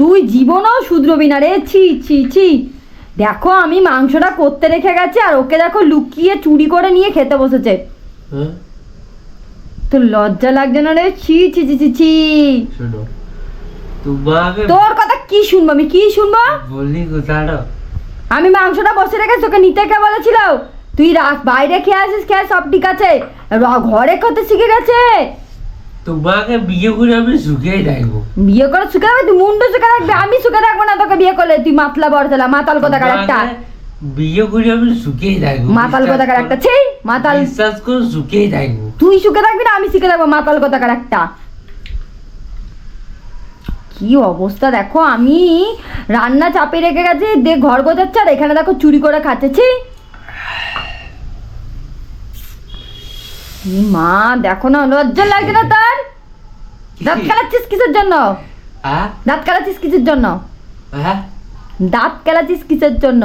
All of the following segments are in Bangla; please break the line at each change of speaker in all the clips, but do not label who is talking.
তুই জীবনও শুধরবি না রে, ছি ছি ছি। দেখো আমি মাংসটা করতে রেখে গেছি আর ওকে দেখো লুকিয়ে চুরি করে নিয়ে খেতে বসেছে। তোর লজ্জা লাগছে না রে? ছি ছি ছি ছি ছি। তোর কথা কি শুনবো আমি, কি শুনবো?
বললি কোথাটা?
আমি মাংসটা বসে রেখেছি, তোকে নিতে কে বলেছিল? তুই বাইরে খেয়ে আসিস, খেয়ে সব ঠিক আছে, ঘরে খেতে শিখে গেছে।
তোমাকে বিয়ে করে আমি সুখেই থাকবো।
বিয়ে করে সুখে রাখবি? তুই মুন্ডু সুখে রাখবি, আমি সুখে রাখবো না তোকে বিয়ে করলে। তুই মাতলা বড়তলা, মাতাল কোথাকার একটা।
বিয়ে করে আমি সুখেই থাকবো।
মাতাল কোথাকার একটা, ছি মাতাল।
বিশ্বাস করে সুখেই থাকবো।
তুই সুখে থাকবি না আমি সুখে থাকবো, মাতাল কোথাকার একটা। কি অবস্থা দেখো, আমি রান্না চাপিয়ে রেখে গেছি, দেখ ঘর গোছাচ্ছে আর এখানে দেখো চুরি করে খাচ্ছে। ছি মা, দেখো না, লজ্জা লাগছে না তার? দাঁত কেলাচ্ছিস কিসের জন্য? দাঁত কেলাচ্ছিস কিসের জন্য? দাঁত কেলাচ্ছিস কিসের জন্য?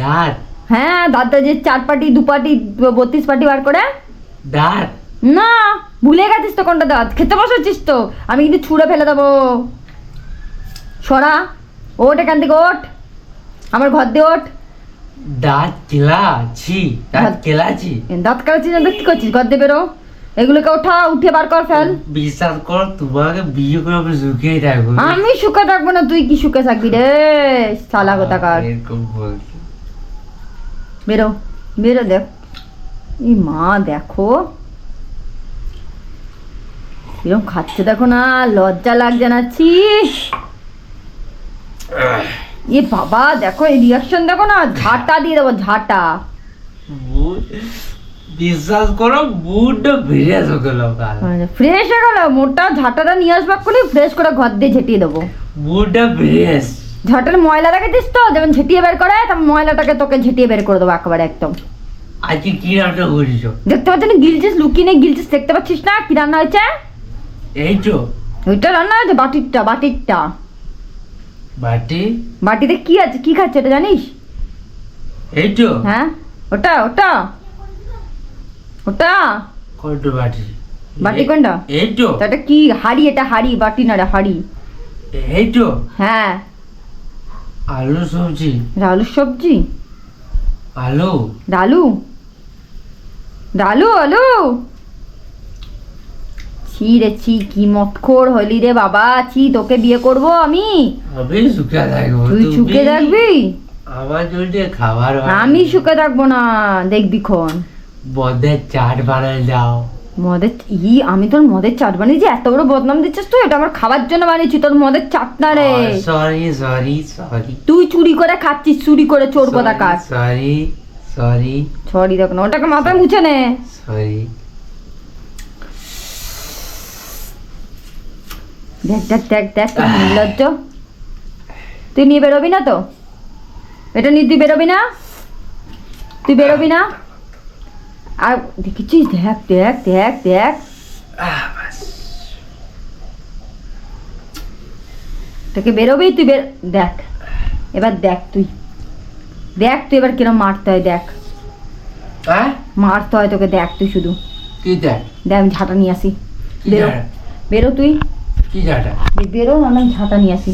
দাঁত?
হ্যাঁ, দাঁতটা যে 4 পাটি 2 পাটি 32 পাটি বার করে।
দাঁত
না, ভুলে গেছিস তো কোনটা দাঁত। খেতে বসেছিস তো, আমি কিন্তু ছুঁড়ে ফেলে দেবো। সরা, ওঠ এখান থেকে, ওঠ আমার ঘর দিয়ে ওঠ।
দাঁত কেলাচ্ছি? দাঁত কেলাচ্ছি?
দাঁত কেলাচ্ছিস না? কি করছিস? ঘর দিয়ে বেরো, এগুলোকে ওঠা, উঠে বার কর, ফেল।
বিশ্বাস কর, তোমাকে বিয়ে করে আমি সুখেই থাকবো।
আমি সুখে থাকবো না? তুই কি সুখে থাকবি রে শালা কোথাকার?
এরকম বলছি।
বেরো বেরো, দেখ এই মা দেখো এরকম খাচ্ছে, দেখো না, লজ্জা লাগছে না? ছি এ বাবা, দেখো এই রিয়াকশন দেখো না, ঝাঁটা দিয়ে দেবো, ঝাঁটা।
বিশ্বাস করো, মুডটা ফ্রেশ হয়ে গেল।
ফ্রেশ হয়ে গেল? মোটা ঝাঁটাটা নিয়ে আসবা করে ফ্রেশ করে ঘর দিয়ে ঝেঁটিয়ে দেবো।
মুডটা ফ্রেশ।
ঝাঁটার ময়লা দেখেছিস তো, যেমন ঝেঁটিয়ে বের করে, তার ময়লাটাকে তোকে ঝেঁটিয়ে বের করে দেবো একেবারে একদম।
আজকে কি রান্না করেছো?
দেখতে পাচ্ছিস না গিলছিস, লুকিয়ে নেই গিলছিস, দেখতে পাচ্ছিস না কি রান্না হয়েছে?
এই তো
ওইটা রান্না হয়েছে, বাটিরটা, বাটিরটা।
বাটি?
বাটিতে কি আছে, কি খাচ্ছে এটা জানিস?
এই তো।
হ্যাঁ, ওটা ওটা ওটা
কোনটা বাটি?
বাটি কোনটা?
এই তো।
এটা কি হাড়ি? এটা হাড়ি, বাটি না রে, হাড়ি।
এই তো।
হ্যাঁ,
আলু সবজি।
আলুর সবজি?
আলু?
ডালু? ডালু আলু? ছি রে ছি, কি মতখোর হলি রে বাবা। ছি, তোকে বিয়ে করবো আমি?
আমি সুখে থাকবো।
তুই সুখে থাকবি?
আমার জন্য খাবার
আমি সুখে থাকবো না, দেখবি খন।
মদের চাট বানায় দাও।
মদের আমি তোর মদের চাট বানিয়েছি? এত বড় বদনাম দিচ্ছিস তুই? এটা আমার খাবার জন্য বানিয়েছি, তোর মদের চাট না রে।
Sorry sorry sorry.
তুই চুরি করে খাচ্ছিস, চুরি করে, চোর কোথাকার।
সরি সরি
সরি, দেখ না, ওটাকে মাথায় মুছে নে।
সরি।
দেখ দেখ দেখ দেখ, নির্লজ্জ। তুই নিয়ে বেরোবি না তো? এটা নিয়ে তুই বেরোবি না? তুই বেরোবি না? আর দেখেছিস? দেখ দেখ দেখ দেখ, তোকে বেরোবি তুই? দেখ এবার, দেখ তুই, দেখ তুই এবার কিরম মারতে হয়, দেখ মারতে হয় তোকে, দেখ তুই শুধু।
কি দেখ?
দেখ আমি ঝাঁটা নিয়ে আসি, বেরো বেরো তুই।
কি ঝাঁটা?
বেরো না, আমি ঝাঁটা নিয়ে আসি,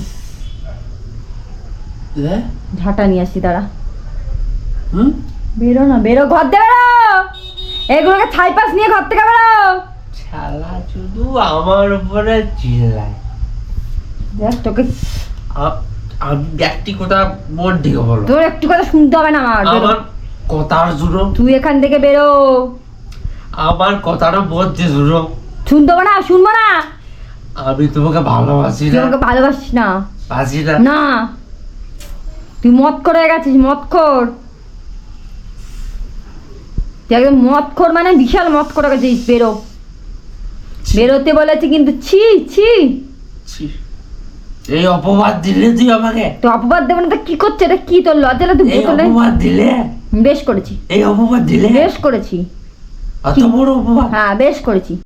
ঝাঁটা নিয়ে আসি, দাঁড়া। বেরো না, বেরো, ঘর দিয়ে বেরো, এগুলোকে ছাইপাস নিয়ে ঘর থেকে বেরো।
শালা শুধু আমার উপরে চিল্লায়।
দেখ তোকে
আমি ব্যক্তিগত বোন থেকে বলো।
তোর একটু কথা শুনতে হবে না আমার, বেরো।
আমার কথার শুনো।
তুই এখান থেকে বেরো।
আমার কথাটা বলতে শুনো।
শুনতে হবে না, শুনবো না।
আমি তোমাকে ভালোবাসি
তুই
না।
আমাকে ভালোবাসিস না?
বাসি না।
না, তুই মদ করে গেছিস, মদ খোর। তুই একদম মদ খোর, মানে বিশাল মদ করে গেছিস। বেরো, বেরোতে বলেছি কিন্তু। ছি ছি,
এই অপবাদ দিলে তুই আমাকে?
তো অপবাদ দেবো না তো কি করছে? এটা কি তোর লজ্জা লাগে? তুই
এই
বোতলে
অপবাদ দিলে?
বেশ করেছি,
এই অপবাদ দিলে?
বেশ করেছি।
অত বড় অপবাদ?
হ্যাঁ, বেশ করেছি।